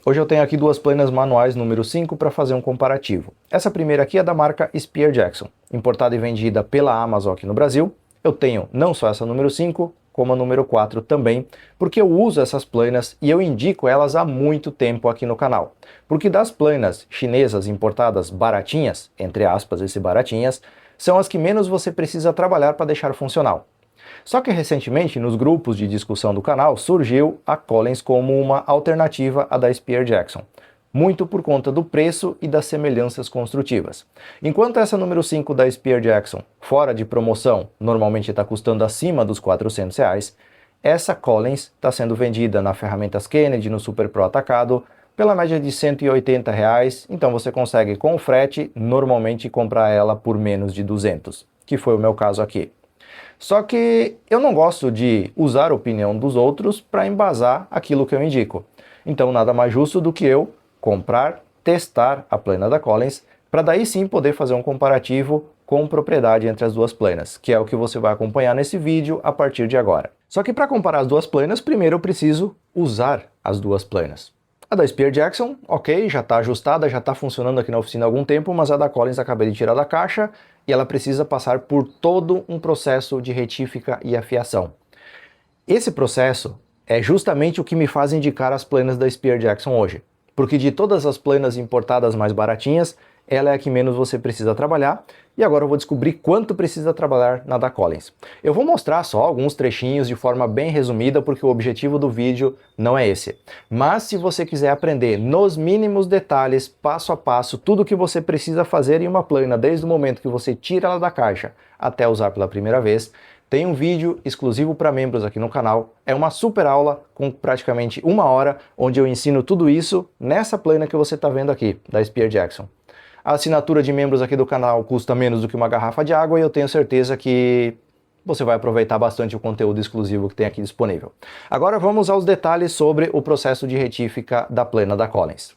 Hoje eu tenho aqui duas planas manuais número 5 para fazer um comparativo. Essa primeira aqui é da marca Spear Jackson, importada e vendida pela Amazon aqui no Brasil. Eu tenho não só essa número 5, como a número 4 também, porque eu uso essas planas e eu indico elas há muito tempo aqui no canal. Porque das planas chinesas importadas baratinhas, entre aspas esse baratinhas, são as que menos você precisa trabalhar para deixar funcional. Só que recentemente, nos grupos de discussão do canal, surgiu a Collins como uma alternativa à da Spear Jackson, muito por conta do preço e das semelhanças construtivas. Enquanto essa número 5 da Spear Jackson, fora de promoção, normalmente está custando acima dos R$400, essa Collins está sendo vendida na Ferramentas Kennedy, no Super Pro Atacado, pela média de R$180, então você consegue com frete, normalmente comprar ela por menos de 200, que foi o meu caso aqui. Só que eu não gosto de usar a opinião dos outros para embasar aquilo que eu indico. Então nada mais justo do que eu comprar, testar a plana da Collins, para daí sim poder fazer um comparativo com propriedade entre as duas planas, que é o que você vai acompanhar nesse vídeo a partir de agora. Só que para comparar as duas planas, primeiro eu preciso usar as duas planas. A da Spear Jackson, ok, já está ajustada, já está funcionando aqui na oficina há algum tempo, mas a da Collins acabei de tirar da caixa e ela precisa passar por todo um processo de retífica e afiação. Esse processo é justamente o que me faz indicar as planas da Spear Jackson hoje, porque de todas as planas importadas mais baratinhas, ela é a que menos você precisa trabalhar, e agora eu vou descobrir quanto precisa trabalhar na da Collins. Eu vou mostrar só alguns trechinhos de forma bem resumida, porque o objetivo do vídeo não é esse. Mas se você quiser aprender nos mínimos detalhes, passo a passo, tudo o que você precisa fazer em uma plana, desde o momento que você tira ela da caixa até usar pela primeira vez, tem um vídeo exclusivo para membros aqui no canal. É uma super aula com praticamente 1 hora, onde eu ensino tudo isso nessa plana que você está vendo aqui, da Spear Jackson. A assinatura de membros aqui do canal custa menos do que uma garrafa de água e eu tenho certeza que você vai aproveitar bastante o conteúdo exclusivo que tem aqui disponível. Agora vamos aos detalhes sobre o processo de retífica da plana da Collins.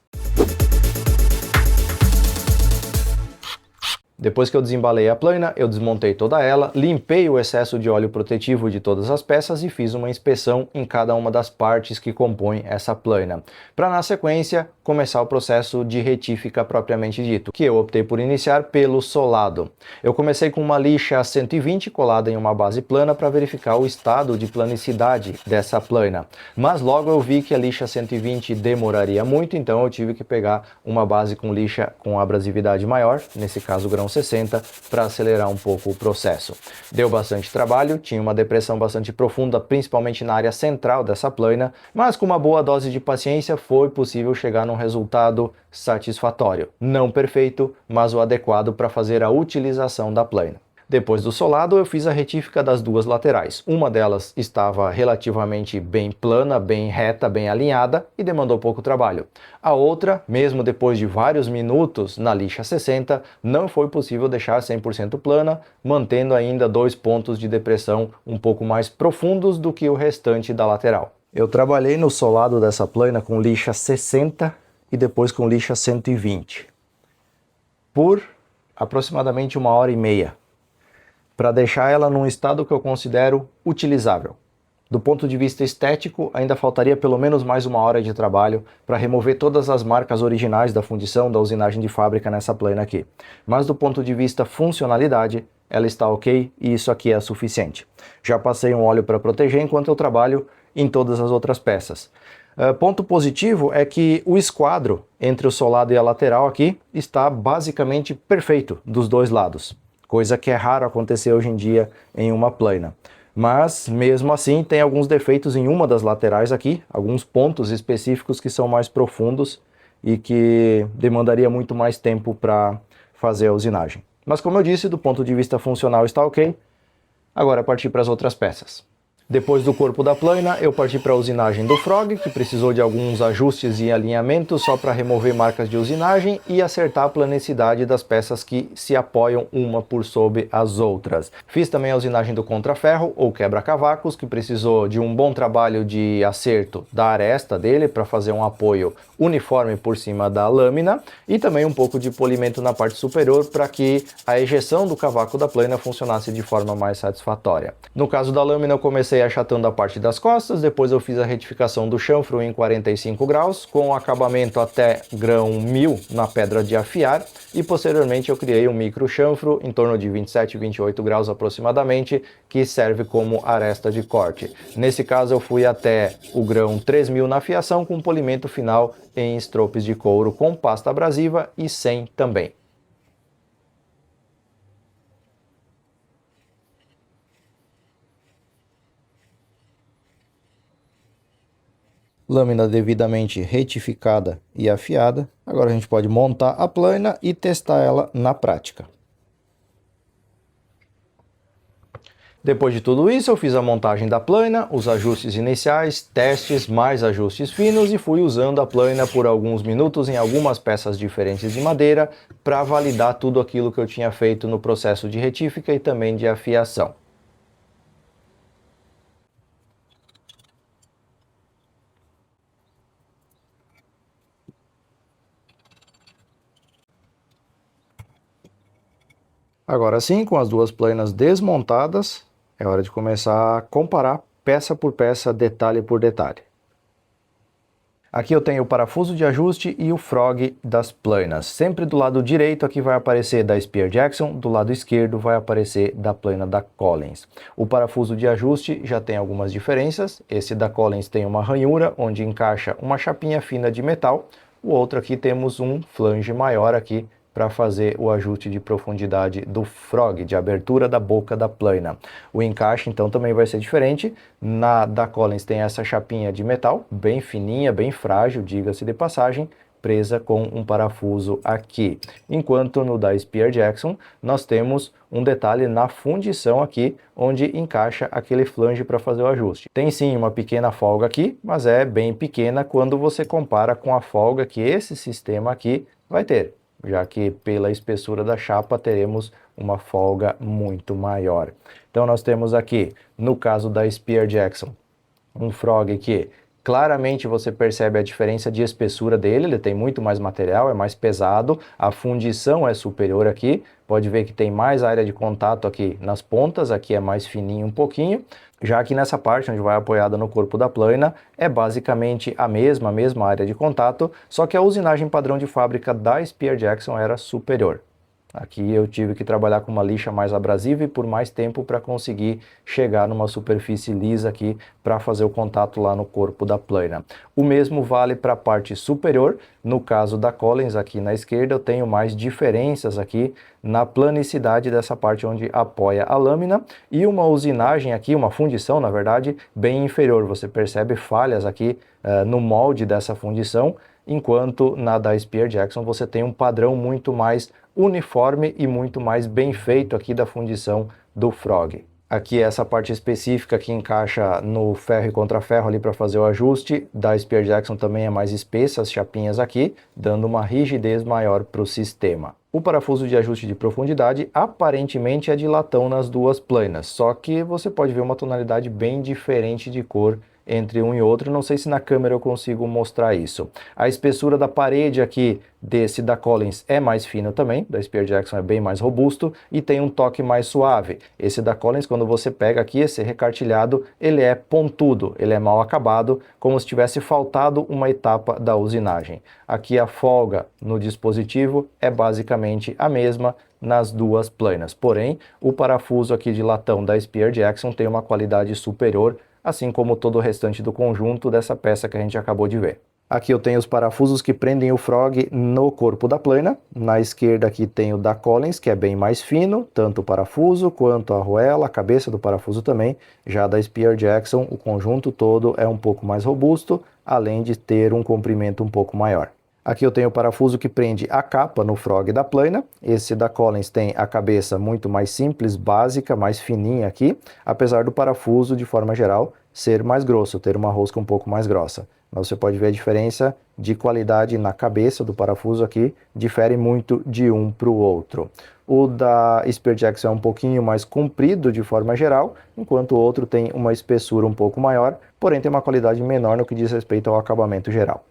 Depois que eu desembalei a plana, eu desmontei toda ela, limpei o excesso de óleo protetivo de todas as peças e fiz uma inspeção em cada uma das partes que compõem essa plana, para na sequência começar o processo de retífica propriamente dito, que eu optei por iniciar pelo solado. Eu comecei com uma lixa 120 colada em uma base plana para verificar o estado de planicidade dessa plana, mas logo eu vi que a lixa 120 demoraria muito, então eu tive que pegar uma base com lixa com abrasividade maior, nesse caso grão 60, para acelerar um pouco o processo. Deu bastante trabalho, tinha uma depressão bastante profunda, principalmente na área central dessa plana, mas com uma boa dose de paciência foi possível chegar num resultado satisfatório. Não perfeito, mas o adequado para fazer a utilização da plana. Depois do solado, eu fiz a retífica das duas laterais. Uma delas estava relativamente bem plana, bem reta, bem alinhada e demandou pouco trabalho. A outra, mesmo depois de vários minutos na lixa 60, não foi possível deixar 100% plana, mantendo ainda 2 pontos de depressão um pouco mais profundos do que o restante da lateral. Eu trabalhei no solado dessa plana com lixa 60 e depois com lixa 120 por aproximadamente 1h30. Para deixar ela num estado que eu considero utilizável. Do ponto de vista estético, ainda faltaria pelo menos mais 1 hora de trabalho para remover todas as marcas originais da fundição, da usinagem de fábrica nessa plana aqui. Mas do ponto de vista funcionalidade, ela está ok e isso aqui é suficiente. Já passei um óleo para proteger enquanto eu trabalho em todas as outras peças. Ponto positivo é que o esquadro entre o solado e a lateral aqui está basicamente perfeito dos dois lados. Coisa que é raro acontecer hoje em dia em uma plana. Mas, mesmo assim, tem alguns defeitos em uma das laterais aqui, alguns pontos específicos que são mais profundos e que demandaria muito mais tempo para fazer a usinagem. Mas, como eu disse, do ponto de vista funcional está ok. Agora partir para as outras peças. Depois do corpo da plana, eu parti para a usinagem do Frog, que precisou de alguns ajustes e alinhamentos só para remover marcas de usinagem e acertar a planicidade das peças que se apoiam uma por sobre as outras. Fiz também a usinagem do contraferro, ou quebra-cavacos, que precisou de um bom trabalho de acerto da aresta dele para fazer um apoio uniforme por cima da lâmina e também um pouco de polimento na parte superior para que a ejeção do cavaco da plana funcionasse de forma mais satisfatória. No caso da lâmina, eu comecei comecei achatando a parte das costas, depois eu fiz a retificação do chanfro em 45 graus, com acabamento até grão 1000 na pedra de afiar, e posteriormente eu criei um micro chanfro em torno de 27, 28 graus aproximadamente, que serve como aresta de corte. Nesse caso eu fui até o grão 3000 na afiação, com polimento final em estropes de couro com pasta abrasiva e sem também. Lâmina devidamente retificada e afiada. Agora a gente pode montar a plana e testar ela na prática. Depois de tudo isso, eu fiz a montagem da plana, os ajustes iniciais, testes, mais ajustes finos e fui usando a plana por alguns minutos em algumas peças diferentes de madeira para validar tudo aquilo que eu tinha feito no processo de retífica e também de afiação. Agora sim, com as duas planas desmontadas, é hora de começar a comparar peça por peça, detalhe por detalhe. Aqui eu tenho o parafuso de ajuste e o frog das planas. Sempre do lado direito aqui vai aparecer da Spear Jackson, do lado esquerdo vai aparecer da plana da Collins. O parafuso de ajuste já tem algumas diferenças. Esse da Collins tem uma ranhura onde encaixa uma chapinha fina de metal. O outro aqui temos um flange maior aqui para fazer o ajuste de profundidade do frog, de abertura da boca da plana. O encaixe então também vai ser diferente. Na da Collins tem essa chapinha de metal, bem fininha, bem frágil, diga-se de passagem, presa com um parafuso aqui. Enquanto no da Spear Jackson nós temos um detalhe na fundição aqui, onde encaixa aquele flange para fazer o ajuste. Tem sim uma pequena folga aqui, mas é bem pequena quando você compara com a folga que esse sistema aqui vai ter, já que pela espessura da chapa teremos uma folga muito maior. Então nós temos aqui, no caso da Spear Jackson, um frog que claramente você percebe a diferença de espessura dele, ele tem muito mais material, é mais pesado, a fundição é superior aqui, pode ver que tem mais área de contato aqui nas pontas, aqui é mais fininho um pouquinho, já que nessa parte onde vai apoiada no corpo da plana é basicamente a mesma área de contato, só que a usinagem padrão de fábrica da Spear Jackson era superior. Aqui eu tive que trabalhar com uma lixa mais abrasiva e por mais tempo para conseguir chegar numa superfície lisa aqui para fazer o contato lá no corpo da plana. O mesmo vale para a parte superior. No caso da Collins, aqui na esquerda, eu tenho mais diferenças aqui na planicidade dessa parte onde apoia a lâmina e uma usinagem aqui, uma fundição, na verdade, bem inferior. Você percebe falhas aqui no molde dessa fundição, enquanto na da Spear Jackson você tem um padrão muito mais uniforme e muito mais bem feito aqui da fundição do frog. Aqui essa parte específica que encaixa no ferro e contraferro ali para fazer o ajuste, da Spear Jackson também é mais espessa, as chapinhas aqui, dando uma rigidez maior para o sistema. O parafuso de ajuste de profundidade aparentemente é de latão nas duas planas, só que você pode ver uma tonalidade bem diferente de cor entre um e outro, não sei se na câmera eu consigo mostrar isso. A espessura da parede aqui desse da Collins é mais fino também, da Spear Jackson é bem mais robusto e tem um toque mais suave. Esse da Collins, quando você pega aqui, esse recartilhado, ele é pontudo, ele é mal acabado, como se tivesse faltado uma etapa da usinagem. Aqui a folga no dispositivo é basicamente a mesma nas duas planas, porém o parafuso aqui de latão da Spear Jackson tem uma qualidade superior, assim como todo o restante do conjunto dessa peça que a gente acabou de ver. Aqui eu tenho os parafusos que prendem o frog no corpo da plana. Na esquerda aqui tem o da Collins, que é bem mais fino, tanto o parafuso quanto a arruela, a cabeça do parafuso também. Já da Spear Jackson, o conjunto todo é um pouco mais robusto, além de ter um comprimento um pouco maior. Aqui eu tenho o parafuso que prende a capa no frog da plana. Esse da Collins tem a cabeça muito mais simples, básica, mais fininha aqui, apesar do parafuso, de forma geral, ser mais grosso, ter uma rosca um pouco mais grossa. Mas você pode ver a diferença de qualidade na cabeça do parafuso aqui, difere muito de um para o outro. O da Spear Jackson é um pouquinho mais comprido de forma geral, enquanto o outro tem uma espessura um pouco maior, porém tem uma qualidade menor no que diz respeito ao acabamento geral.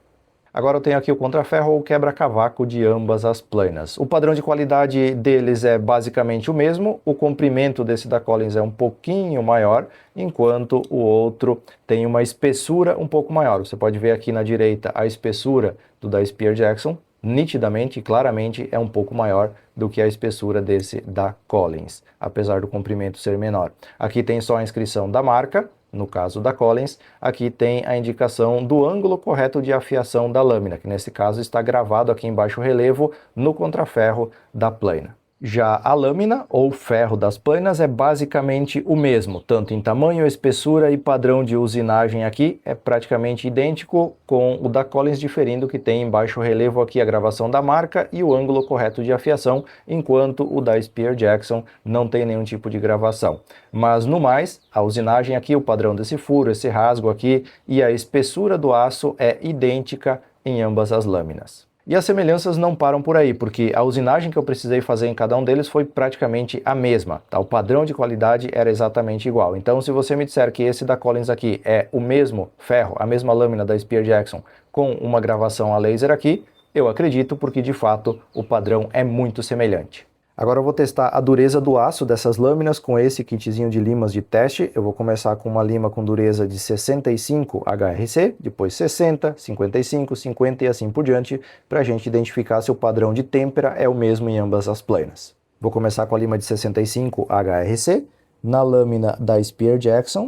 Agora eu tenho aqui o contraferro ou quebra-cavaco de ambas as planas. O padrão de qualidade deles é basicamente o mesmo, o comprimento desse da Collins é um pouquinho maior, enquanto o outro tem uma espessura um pouco maior. Você pode ver aqui na direita a espessura do da Spear Jackson, nitidamente e claramente é um pouco maior do que a espessura desse da Collins, apesar do comprimento ser menor. Aqui tem só a inscrição da marca, no caso da Collins, aqui tem a indicação do ângulo correto de afiação da lâmina, que nesse caso está gravado aqui em baixo relevo no contraferro da plana. Já a lâmina, ou ferro das planas, é basicamente o mesmo, tanto em tamanho, espessura e padrão de usinagem aqui, é praticamente idêntico, com o da Collins diferindo que tem em baixo relevo aqui a gravação da marca e o ângulo correto de afiação, enquanto o da Spear Jackson não tem nenhum tipo de gravação. Mas no mais, a usinagem aqui, o padrão desse furo, esse rasgo aqui e a espessura do aço é idêntica em ambas as lâminas. E as semelhanças não param por aí, porque a usinagem que eu precisei fazer em cada um deles foi praticamente a mesma, tá? O padrão de qualidade era exatamente igual. Então, se você me disser que esse da Collins aqui é o mesmo ferro, a mesma lâmina da Spear Jackson, com uma gravação a laser aqui, eu acredito, porque de fato o padrão é muito semelhante. Agora eu vou testar a dureza do aço dessas lâminas com esse kitzinho de limas de teste. Eu vou começar com uma lima com dureza de 65 HRC, depois 60, 55, 50 e assim por diante, para a gente identificar se o padrão de têmpera é o mesmo em ambas as planas. Vou começar com a lima de 65 HRC, na lâmina da Spear Jackson.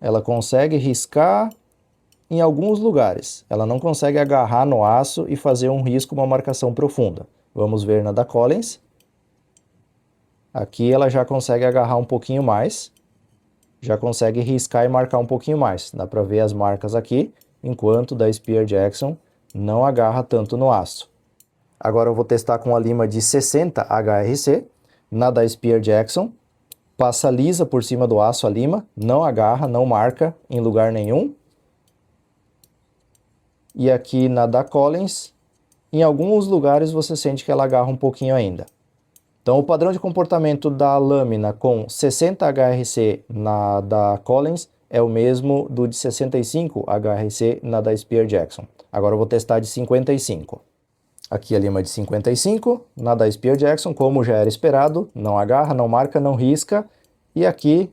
Ela consegue riscar em alguns lugares, ela não consegue agarrar no aço e fazer um risco, uma marcação profunda. Vamos ver na da Collins. Aqui ela já consegue agarrar um pouquinho mais, já consegue riscar e marcar um pouquinho mais. Dá para ver as marcas aqui, enquanto da Spear Jackson não agarra tanto no aço. Agora eu vou testar com a lima de 60 HRC, na da Spear Jackson. Passa lisa por cima do aço a lima, não agarra, não marca em lugar nenhum. E aqui na da Collins, em alguns lugares você sente que ela agarra um pouquinho ainda. Então o padrão de comportamento da lâmina com 60 HRC na da Collins é o mesmo do de 65 HRC na da Spear Jackson. Agora eu vou testar de 55. Aqui a lima de 55, na da Spear Jackson, como já era esperado, não agarra, não marca, não risca. E aqui,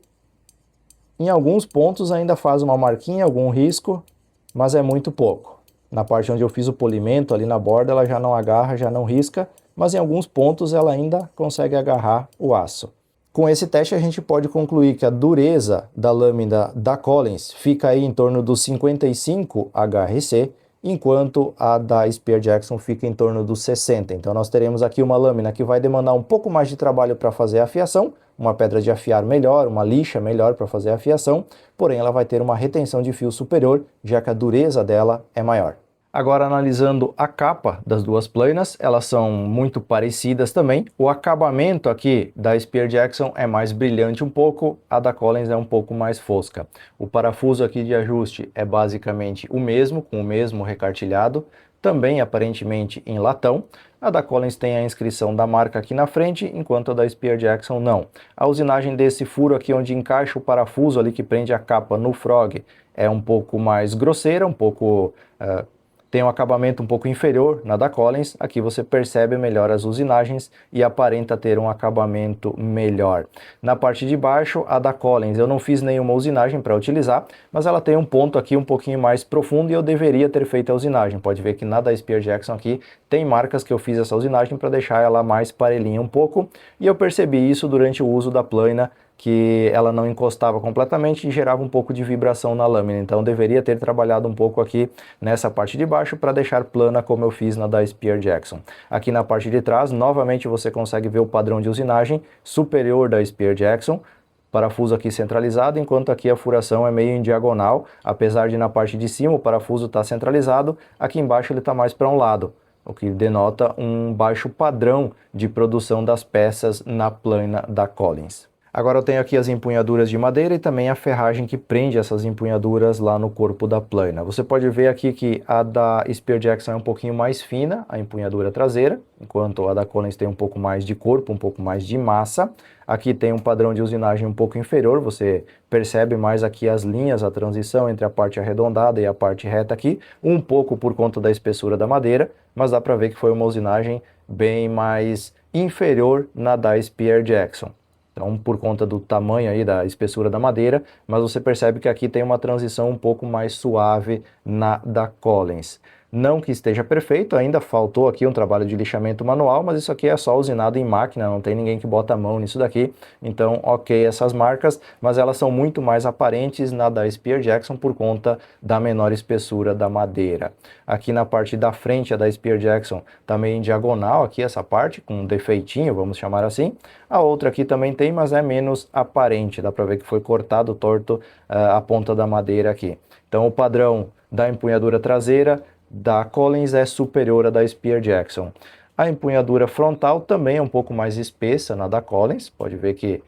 em alguns pontos ainda faz uma marquinha, algum risco, mas é muito pouco. Na parte onde eu fiz o polimento, ali na borda, ela já não agarra, já não risca, mas em alguns pontos ela ainda consegue agarrar o aço. Com esse teste a gente pode concluir que a dureza da lâmina da Collins fica aí em torno dos 55 HRC, enquanto a da Spear Jackson fica em torno dos 60. Então nós teremos aqui uma lâmina que vai demandar um pouco mais de trabalho para fazer a afiação, uma pedra de afiar melhor, uma lixa melhor para fazer a afiação, porém ela vai ter uma retenção de fio superior, já que a dureza dela é maior. Agora analisando a capa das duas planas, elas são muito parecidas também. O acabamento aqui da Spear Jackson é mais brilhante um pouco, a da Collins é um pouco mais fosca. O parafuso aqui de ajuste é basicamente o mesmo, com o mesmo recartilhado, também aparentemente em latão. A da Collins tem a inscrição da marca aqui na frente, enquanto a da Spear Jackson não. A usinagem desse furo aqui onde encaixa o parafuso ali que prende a capa no Frog é um pouco mais grosseira, um pouco... tem um acabamento um pouco inferior na da Collins. Aqui você percebe melhor as usinagens e aparenta ter um acabamento melhor. Na parte de baixo, a da Collins, eu não fiz nenhuma usinagem para utilizar, mas ela tem um ponto aqui um pouquinho mais profundo e eu deveria ter feito a usinagem. Pode ver que na da Spear Jackson aqui tem marcas que eu fiz essa usinagem para deixar ela mais parelhinha um pouco, e eu percebi isso durante o uso da plana, que ela não encostava completamente e gerava um pouco de vibração na lâmina. Então deveria ter trabalhado um pouco aqui nessa parte de baixo para deixar plana como eu fiz na da Spear Jackson. Aqui na parte de trás, novamente você consegue ver o padrão de usinagem superior da Spear Jackson, parafuso aqui centralizado, enquanto aqui a furação é meio em diagonal, apesar de na parte de cima o parafuso está centralizado, aqui embaixo ele está mais para um lado, o que denota um baixo padrão de produção das peças na plana da Collins. Agora eu tenho aqui as empunhaduras de madeira e também a ferragem que prende essas empunhaduras lá no corpo da plaina. Você pode ver aqui que a da Spear Jackson é um pouquinho mais fina, a empunhadura traseira, enquanto a da Collins tem um pouco mais de corpo, um pouco mais de massa. Aqui tem um padrão de usinagem um pouco inferior, você percebe mais aqui as linhas, a transição entre a parte arredondada e a parte reta aqui, um pouco por conta da espessura da madeira, mas dá para ver que foi uma usinagem bem mais inferior na da Spear Jackson. Então, por conta do tamanho aí, da espessura da madeira, mas você percebe que aqui tem uma transição um pouco mais suave na da Collins. Não que esteja perfeito, ainda faltou aqui um trabalho de lixamento manual, mas isso aqui é só usinado em máquina, não tem ninguém que bota a mão nisso daqui. Então, ok essas marcas, mas elas são muito mais aparentes na da Spear Jackson por conta da menor espessura da madeira. Aqui na parte da frente, a da Spear Jackson tá meio em diagonal aqui essa parte, com um defeitinho, vamos chamar assim. A outra aqui também tem, mas é menos aparente, dá para ver que foi cortado torto a ponta da madeira aqui. Então, o padrão da empunhadura traseira da Collins é superior à da Spear Jackson. A empunhadura frontal também é um pouco mais espessa na da Collins, pode ver que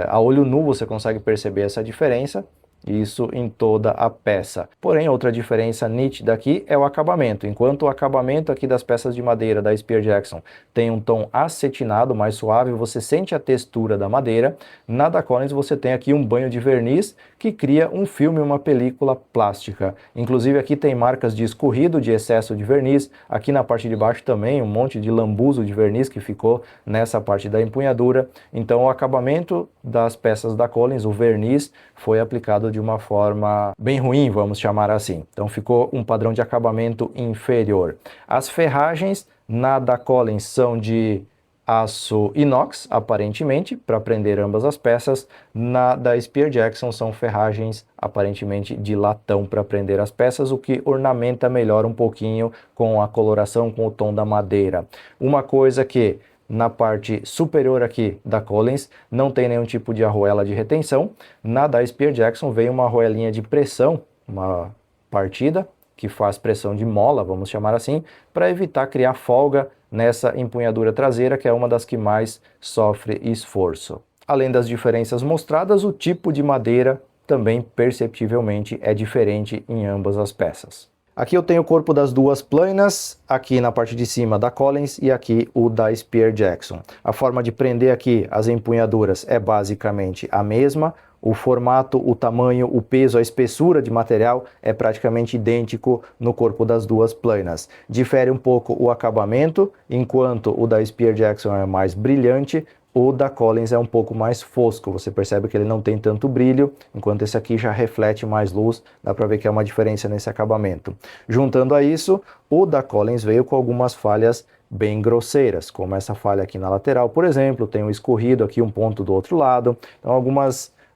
a olho nu você consegue perceber essa diferença, isso em toda a peça. Porém, outra diferença nítida aqui é o acabamento. Enquanto o acabamento aqui das peças de madeira da Spear Jackson tem um tom acetinado, mais suave, você sente a textura da madeira, na da Collins você tem aqui um banho de verniz que cria um filme, uma película plástica. Inclusive aqui tem marcas de escorrido, de excesso de verniz, aqui na parte de baixo também um monte de lambuzo de verniz que ficou nessa parte da empunhadura. Então o acabamento das peças da Collins, o verniz, foi aplicado de uma forma bem ruim, vamos chamar assim. Então ficou um padrão de acabamento inferior. As ferragens na da Collins são de aço inox, aparentemente, para prender ambas as peças. Na da Spear Jackson são ferragens aparentemente de latão para prender as peças, o que ornamenta melhor um pouquinho com a coloração, com o tom da madeira. Uma coisa que na parte superior aqui da Collins não tem nenhum tipo de arruela de retenção. Na da Spear Jackson veio uma arruelinha de pressão, uma partida que faz pressão de mola, vamos chamar assim, para evitar criar folga nessa empunhadura traseira, que é uma das que mais sofre esforço. Além das diferenças mostradas, o tipo de madeira também perceptivelmente é diferente em ambas as peças. Aqui eu tenho o corpo das duas plainas, aqui na parte de cima da Collins e aqui o da Spear Jackson. A forma de prender aqui as empunhaduras é basicamente a mesma. O formato, o tamanho, o peso, a espessura de material é praticamente idêntico no corpo das duas plainas. Difere um pouco o acabamento, enquanto o da Spear Jackson é mais brilhante, o da Collins é um pouco mais fosco, você percebe que ele não tem tanto brilho, enquanto esse aqui já reflete mais luz, dá para ver que é uma diferença nesse acabamento. Juntando a isso, o da Collins veio com algumas falhas bem grosseiras, como essa falha aqui na lateral, por exemplo, tem um escorrido aqui, um ponto do outro lado, então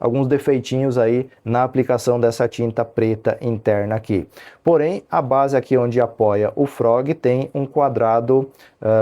alguns defeitinhos aí na aplicação dessa tinta preta interna aqui. Porém, a base aqui onde apoia o Frog tem um quadrado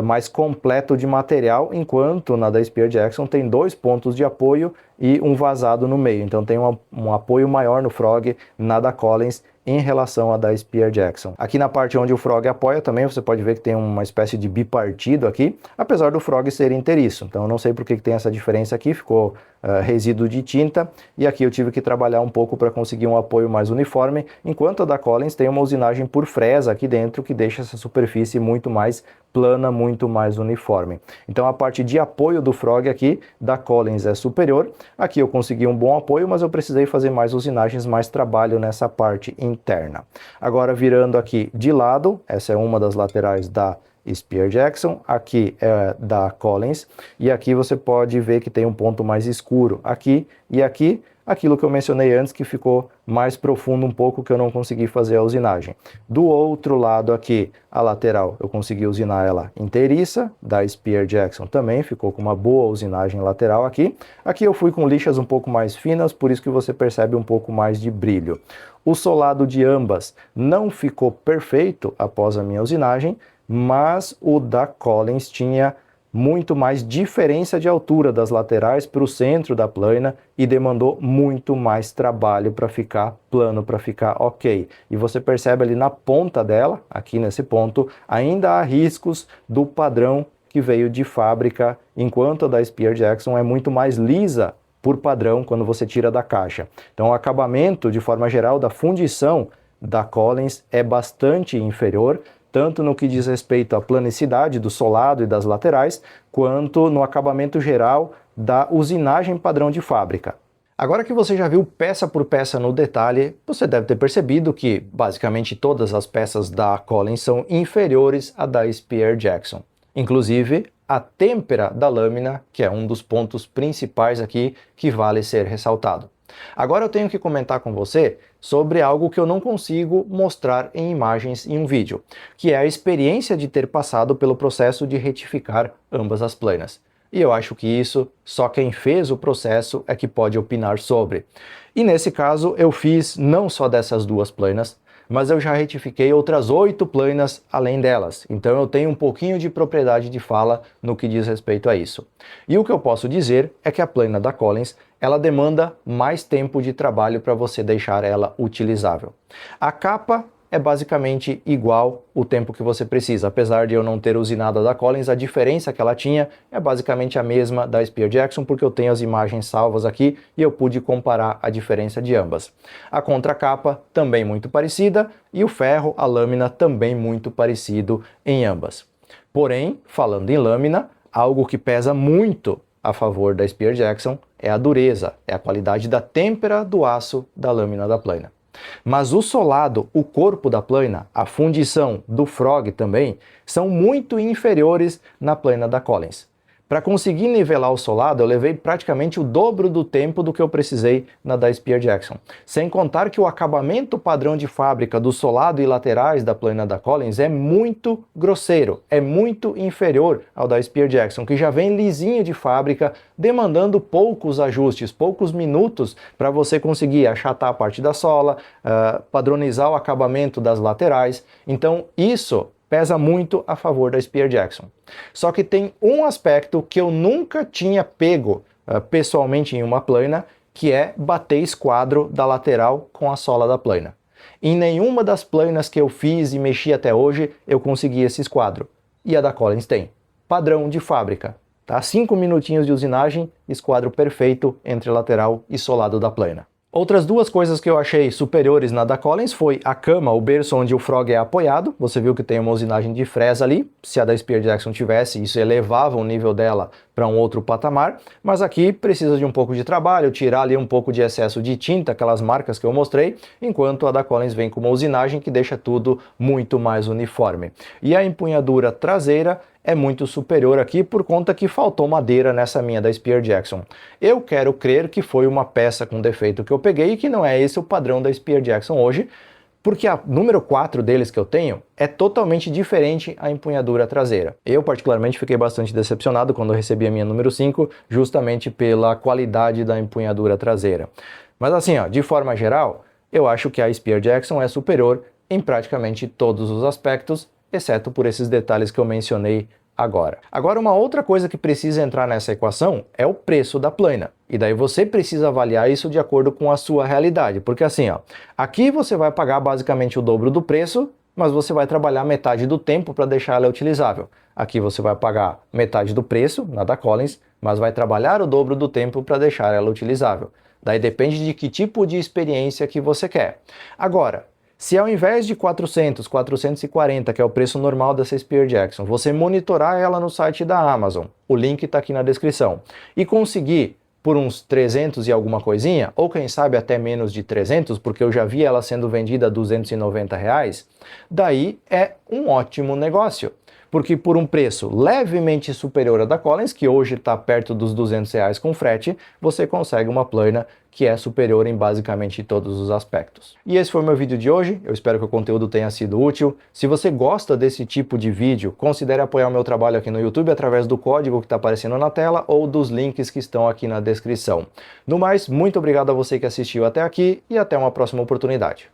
mais completo de material, enquanto na da Spear Jackson tem 2 pontos de apoio e um vazado no meio. Então tem um apoio maior no Frog, na da Collins, em relação à da Spear Jackson. Aqui na parte onde o Frog apoia também você pode ver que tem uma espécie de bipartido aqui, apesar do Frog ser inteiriço. Então eu não sei por que tem essa diferença aqui, ficou resíduo de tinta, e aqui eu tive que trabalhar um pouco para conseguir um apoio mais uniforme, enquanto a da Collins tem uma usinagem por fresa aqui dentro que deixa essa superfície muito mais plana, muito mais uniforme. Então a parte de apoio do Frog aqui da Collins é superior. Aqui eu consegui um bom apoio, mas eu precisei fazer mais usinagens, mais trabalho nessa parte interna. Agora virando aqui de lado, essa é uma das laterais da Spear Jackson, aqui é da Collins, e aqui você pode ver que tem um ponto mais escuro aqui e aqui, aquilo que eu mencionei antes que ficou mais profundo um pouco, que eu não consegui fazer a usinagem. Do outro lado aqui, a lateral, eu consegui usinar ela inteiriça, da Spear Jackson também, ficou com uma boa usinagem lateral aqui. Aqui eu fui com lixas um pouco mais finas, por isso que você percebe um pouco mais de brilho. O solado de ambas não ficou perfeito após a minha usinagem, mas o da Collins tinha muito mais diferença de altura das laterais para o centro da plaina e demandou muito mais trabalho para ficar plano, para ficar ok. E você percebe ali na ponta dela, aqui nesse ponto, ainda há riscos do padrão que veio de fábrica, enquanto a da Spear Jackson é muito mais lisa por padrão quando você tira da caixa. Então o acabamento, de forma geral, da fundição da Collins é bastante inferior, tanto no que diz respeito à planicidade do solado e das laterais, quanto no acabamento geral da usinagem padrão de fábrica. Agora que você já viu peça por peça no detalhe, você deve ter percebido que basicamente todas as peças da Collins são inferiores à da Spear-Jackson. Inclusive a têmpera da lâmina, que é um dos pontos principais aqui que vale ser ressaltado. Agora eu tenho que comentar com você sobre algo que eu não consigo mostrar em imagens em um vídeo, que é a experiência de ter passado pelo processo de retificar ambas as planas. E eu acho que isso só quem fez o processo é que pode opinar sobre. E nesse caso eu fiz não só dessas duas planas, mas eu já retifiquei outras 8 planas além delas. Então eu tenho um pouquinho de propriedade de fala no que diz respeito a isso. E o que eu posso dizer é que a plana da Collins, ela demanda mais tempo de trabalho para você deixar ela utilizável. A capa é basicamente igual o tempo que você precisa. Apesar de eu não ter usinado a da Collins, a diferença que ela tinha é basicamente a mesma da Spear-Jackson, porque eu tenho as imagens salvas aqui e eu pude comparar a diferença de ambas. A contracapa também muito parecida e o ferro, a lâmina também muito parecido em ambas. Porém, falando em lâmina, algo que pesa muito a favor da Spear-Jackson é a dureza, é a qualidade da têmpera do aço da lâmina da plana. Mas o solado, o corpo da plana, a fundição do Frog também, são muito inferiores na plana da Collins. Para conseguir nivelar o solado, eu levei praticamente o dobro do tempo do que eu precisei na da Spear-Jackson. Sem contar que o acabamento padrão de fábrica do solado e laterais da plana da Collins é muito grosseiro, é muito inferior ao da Spear-Jackson, que já vem lisinho de fábrica, demandando poucos ajustes, poucos minutos para você conseguir achatar a parte da sola, padronizar o acabamento das laterais. Então isso pesa muito a favor da Spear-Jackson. Só que tem um aspecto que eu nunca tinha pego pessoalmente em uma plana, que é bater esquadro da lateral com a sola da plana. Em nenhuma das planas que eu fiz e mexi até hoje, eu consegui esse esquadro. E a da Collins tem. Padrão de fábrica. Tá? 5 minutinhos de usinagem, esquadro perfeito entre lateral e solado da plana. Outras duas coisas que eu achei superiores na da Collins foi a cama, o berço onde o Frog é apoiado. Você viu que tem uma usinagem de fresa ali. Se a da Spear-Jackson tivesse, isso elevava o nível dela para um outro patamar. Mas aqui precisa de um pouco de trabalho, tirar ali um pouco de excesso de tinta, aquelas marcas que eu mostrei, enquanto a da Collins vem com uma usinagem que deixa tudo muito mais uniforme. E a empunhadura traseira é muito superior aqui por conta que faltou madeira nessa minha da Spear-Jackson. Eu quero crer que foi uma peça com defeito que eu peguei e que não é esse o padrão da Spear-Jackson hoje, porque a número 4 deles que eu tenho é totalmente diferente a empunhadura traseira. Eu particularmente fiquei bastante decepcionado quando eu recebi a minha número 5, justamente pela qualidade da empunhadura traseira. Mas assim, ó, de forma geral, eu acho que a Spear-Jackson é superior em praticamente todos os aspectos, exceto por esses detalhes que eu mencionei agora. Agora, uma outra coisa que precisa entrar nessa equação é o preço da plana. E daí você precisa avaliar isso de acordo com a sua realidade. Porque assim, ó, aqui você vai pagar basicamente o dobro do preço, mas você vai trabalhar metade do tempo para deixar ela utilizável. Aqui você vai pagar metade do preço, na da Collins, mas vai trabalhar o dobro do tempo para deixar ela utilizável. Daí depende de que tipo de experiência que você quer. Agora, se ao invés de 400, 440, que é o preço normal dessa Spear-Jackson, você monitorar ela no site da Amazon, o link está aqui na descrição, e conseguir por uns 300 e alguma coisinha, ou quem sabe até menos de 300, porque eu já vi ela sendo vendida a R$290, daí é um ótimo negócio. Porque por um preço levemente superior à da Collins, que hoje está perto dos R$200 com frete, você consegue uma plana que é superior em basicamente todos os aspectos. E esse foi o meu vídeo de hoje, eu espero que o conteúdo tenha sido útil. Se você gosta desse tipo de vídeo, considere apoiar o meu trabalho aqui no YouTube através do código que está aparecendo na tela ou dos links que estão aqui na descrição. No mais, muito obrigado a você que assistiu até aqui e até uma próxima oportunidade.